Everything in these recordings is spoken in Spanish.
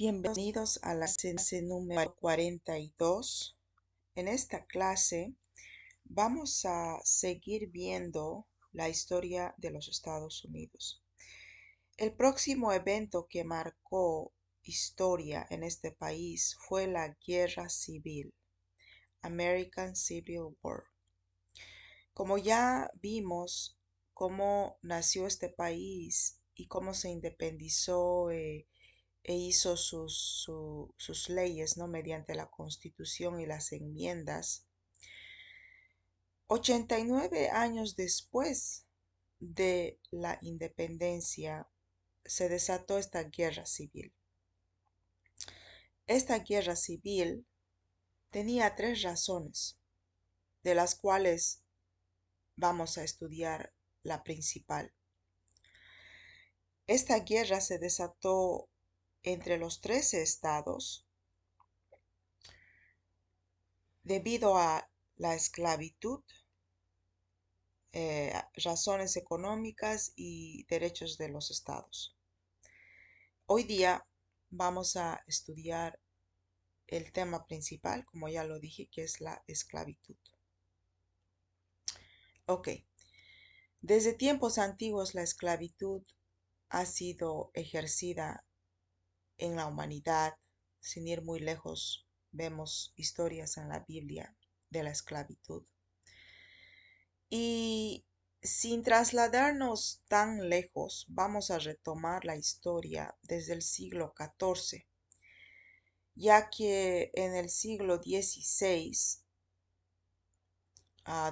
Bienvenidos a la clase número 42. En esta clase vamos a seguir viendo la historia de los Estados Unidos. El próximo evento que marcó historia en este país fue la Guerra Civil, American Civil War. Como ya vimos cómo nació este país y cómo se independizó, e hizo sus leyes, ¿no? Mediante la Constitución y las enmiendas. 89 años después de la independencia se desató esta guerra civil. Esta guerra civil tenía tres razones, de las cuales vamos a estudiar la principal. Esta guerra se desató entre los 13 estados debido a la esclavitud, razones económicas y derechos de los estados. Hoy día vamos a estudiar el tema principal, como ya lo dije, que es la esclavitud. Ok, desde tiempos antiguos la esclavitud ha sido ejercida en la humanidad. Sin ir muy lejos, vemos historias en la Biblia de la esclavitud. Y sin trasladarnos tan lejos, vamos a retomar la historia desde el siglo XIV, ya que en el siglo XVI,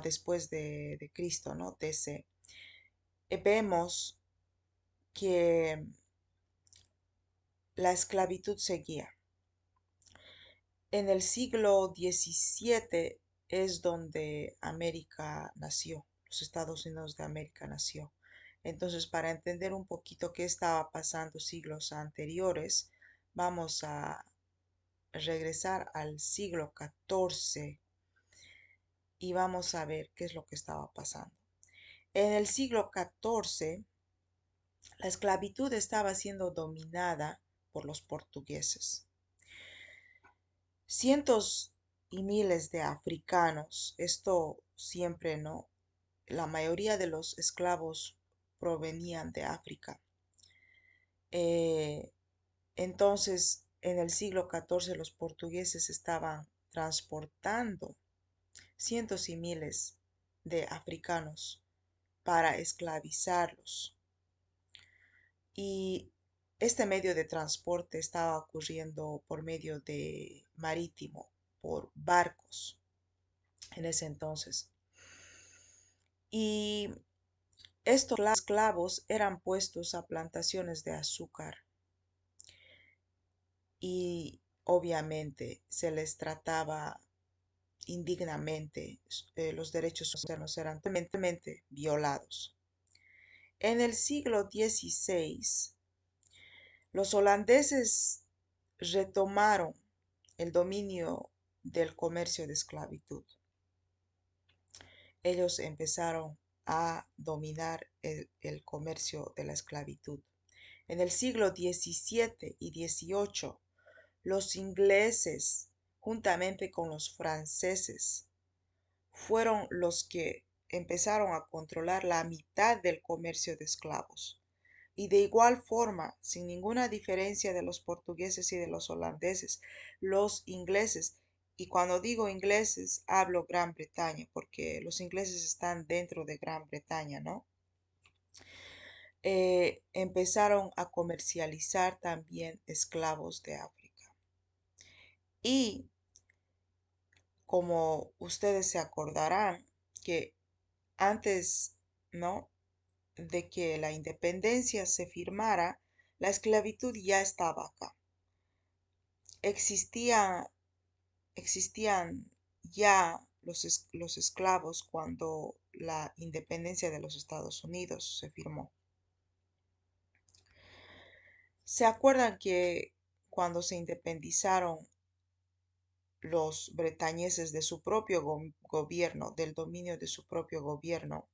después de Cristo, ¿no? DC, vemos que la esclavitud seguía. En el siglo XVII es donde América nació, los Estados Unidos de América nació. Entonces, para entender un poquito qué estaba pasando siglos anteriores, vamos a regresar al siglo XIV y vamos a ver qué es lo que estaba pasando. En el siglo XIV, la esclavitud estaba siendo dominada por los portugueses. Cientos y miles de africanos, esto siempre, ¿no? La mayoría de los esclavos provenían de África. Entonces, en el siglo XIV los portugueses estaban transportando cientos y miles de africanos para esclavizarlos. Y este medio de transporte estaba ocurriendo por medio de marítimo, por barcos en ese entonces. Y estos esclavos eran puestos a plantaciones de azúcar y obviamente se les trataba indignamente. Los derechos humanos eran totalmente violados. En el siglo XVI, los holandeses retomaron el dominio del comercio de esclavitud. Ellos empezaron a dominar el comercio de la esclavitud. En el siglo XVII y XVIII, los ingleses, juntamente con los franceses, fueron los que empezaron a controlar la mitad del comercio de esclavos. Y de igual forma, sin ninguna diferencia de los portugueses y de los holandeses, los ingleses, y cuando digo ingleses, hablo Gran Bretaña, porque los ingleses están dentro de Gran Bretaña, ¿no? Empezaron a comercializar también esclavos de África. Y como ustedes se acordarán, que antes, ¿no?, de que la independencia se firmara, la esclavitud ya estaba acá. Existían ya los esclavos cuando la independencia de los Estados Unidos se firmó. ¿Se acuerdan que cuando se independizaron los bretañeses de su propio gobierno, del dominio de su propio gobierno,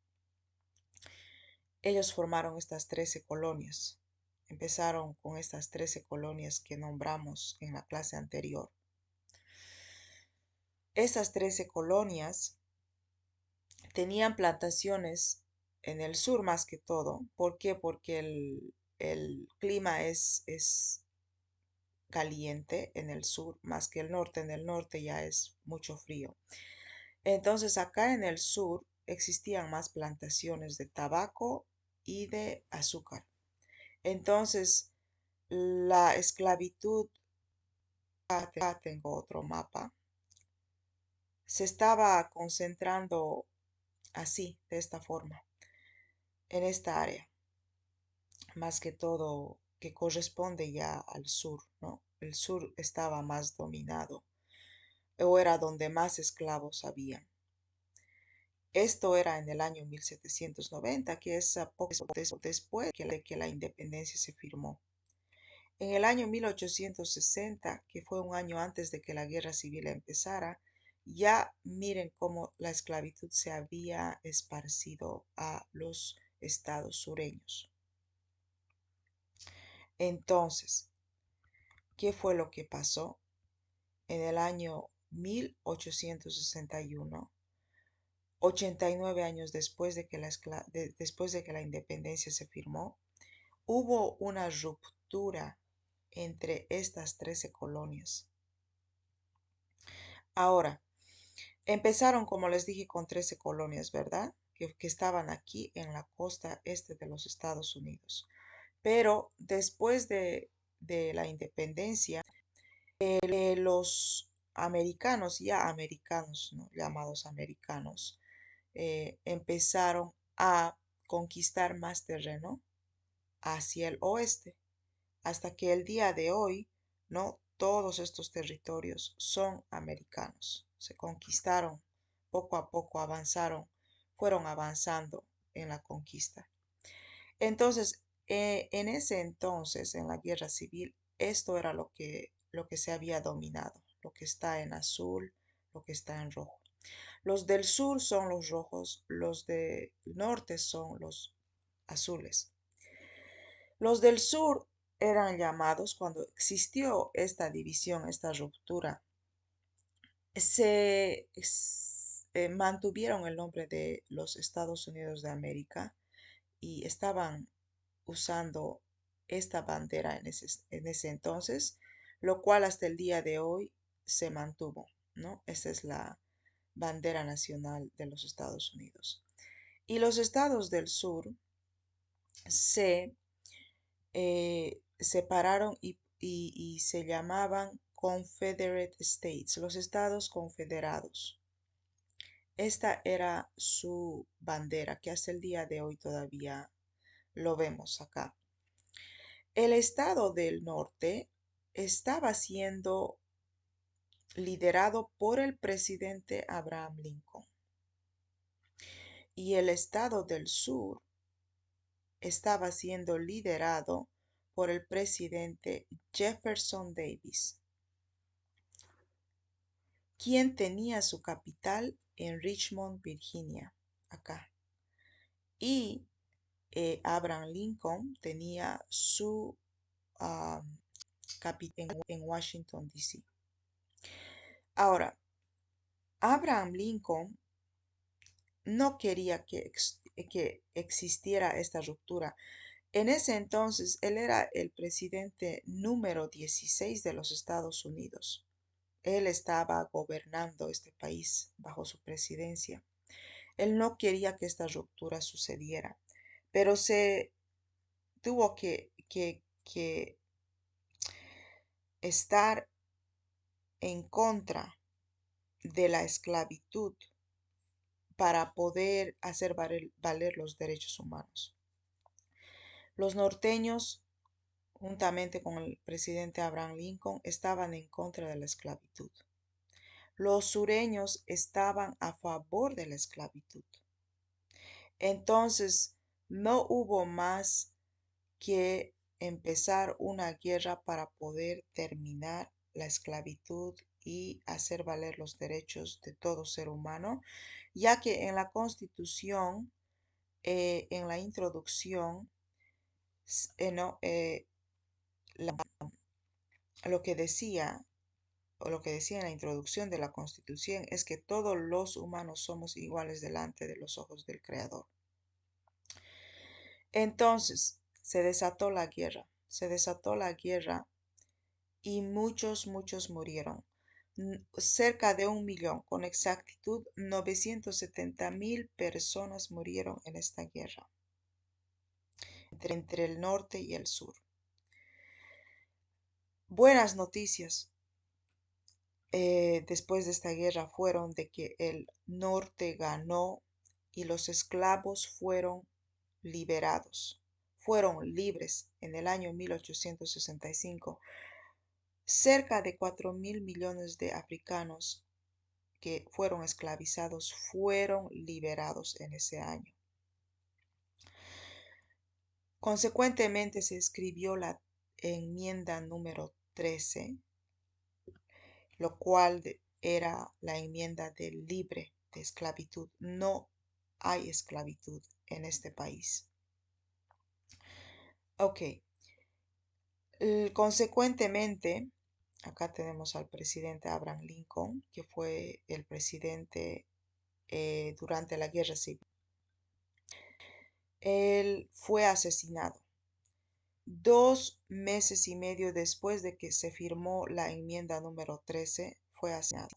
ellos formaron estas 13 colonias? empezaron con estas 13 colonias que nombramos en la clase anterior. Estas 13 colonias tenían plantaciones en el sur más que todo. ¿Por qué? Porque el clima es caliente en el sur más que el norte. En el norte ya es mucho frío. Entonces acá en el sur existían más plantaciones de tabaco y de azúcar. Entonces la esclavitud, acá tengo otro mapa, se estaba concentrando así, de esta forma, en esta área, más que todo que corresponde ya al sur, ¿no? El sur estaba más dominado o era donde más esclavos había. Esto era en el año 1790, que es poco después de que la independencia se firmó. En el año 1860, que fue un año antes de que la guerra civil empezara, ya miren cómo la esclavitud se había esparcido a los estados sureños. Entonces, ¿qué fue lo que pasó? En el año 1861, 89 años después de que la independencia se firmó, hubo una ruptura entre estas 13 colonias. Ahora, empezaron, como les dije, con 13 colonias, ¿verdad? Que estaban aquí en la costa este de los Estados Unidos. Pero después de la independencia, los americanos, ya americanos, ¿no? Llamados americanos, empezaron a conquistar más terreno hacia el oeste, hasta que el día de hoy, ¿no? Todos estos territorios son americanos. Se conquistaron poco a poco, fueron avanzando en la conquista. Entonces, en ese entonces, en la guerra civil, esto era lo que se había dominado, lo que está en azul, lo que está en rojo. Los del sur son los rojos, los del norte son los azules. Los del sur eran llamados, cuando existió esta división, esta ruptura, mantuvieron el nombre de los Estados Unidos de América y estaban usando esta bandera en ese entonces, lo cual hasta el día de hoy se mantuvo, ¿no? Esa es la bandera nacional de los Estados Unidos. Y los estados del sur se separaron y se llamaban Confederate States, los estados confederados. Esta era su bandera, que hasta el día de hoy todavía lo vemos acá. El estado del norte estaba siendo liderado por el presidente Abraham Lincoln y el estado del sur estaba siendo liderado por el presidente Jefferson Davis, quien tenía su capital en Richmond, Virginia, acá. Y Abraham Lincoln tenía su capital en Washington, D.C. Ahora, Abraham Lincoln no quería que existiera esta ruptura. En ese entonces, él era el presidente número 16 de los Estados Unidos. Él estaba gobernando este país bajo su presidencia. Él no quería que esta ruptura sucediera, pero se tuvo que estar en contra de la esclavitud para poder hacer valer los derechos humanos. Los norteños, juntamente con el presidente Abraham Lincoln, estaban en contra de la esclavitud. Los sureños estaban a favor de la esclavitud. Entonces, no hubo más que empezar una guerra para poder terminar la esclavitud y hacer valer los derechos de todo ser humano, ya que en la Constitución, en la introducción, No, lo que decía, o lo que decía en la introducción de la Constitución es que todos los humanos somos iguales delante de los ojos del Creador. Entonces, se desató la guerra y muchos murieron. Cerca de 1 millón, con exactitud 970.000 personas murieron en esta guerra, entre el norte y el sur. Buenas noticias después de esta guerra fueron de que el norte ganó y los esclavos fueron liberados, fueron libres en el año 1865. Cerca de 4.000 millones de africanos que fueron esclavizados fueron liberados en ese año. Consecuentemente se escribió la enmienda número 13, lo cual era la enmienda del libre de esclavitud. No hay esclavitud en este país. Ok. Consecuentemente, acá tenemos al presidente Abraham Lincoln, que fue el presidente durante la Guerra Civil. Él fue asesinado 2 meses y medio después de que se firmó la enmienda número 13, fue asesinado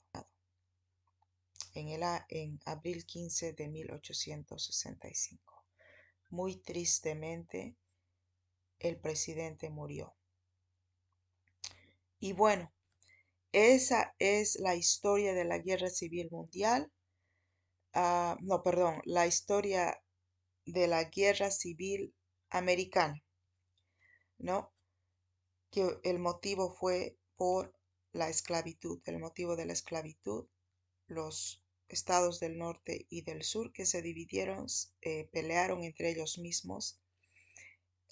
en abril 15 de 1865. Muy tristemente, el presidente murió. Y bueno, esa es la historia de la Guerra Civil Mundial. No, perdón, la historia de la Guerra Civil Americana, ¿no? Que el motivo fue por la esclavitud, el motivo de la esclavitud, los estados del norte y del sur que se dividieron, pelearon entre ellos mismos.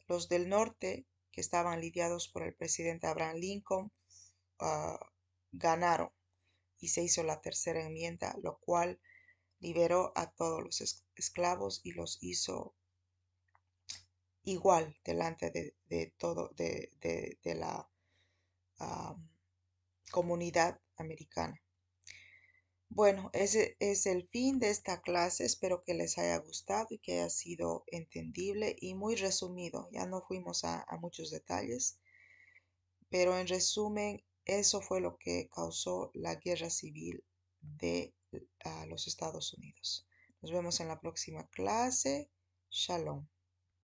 Los del norte, que estaban lidiados por el presidente Abraham Lincoln, ah, ganaron y se hizo la tercera enmienda, lo cual liberó a todos los esclavos y los hizo igual delante de la comunidad americana. Bueno, ese es el fin de esta clase. Espero que les haya gustado y que haya sido entendible y muy resumido. Ya no fuimos a muchos detalles, pero en resumen, eso fue lo que causó la guerra civil de los Estados Unidos. Nos vemos en la próxima clase. Shalom.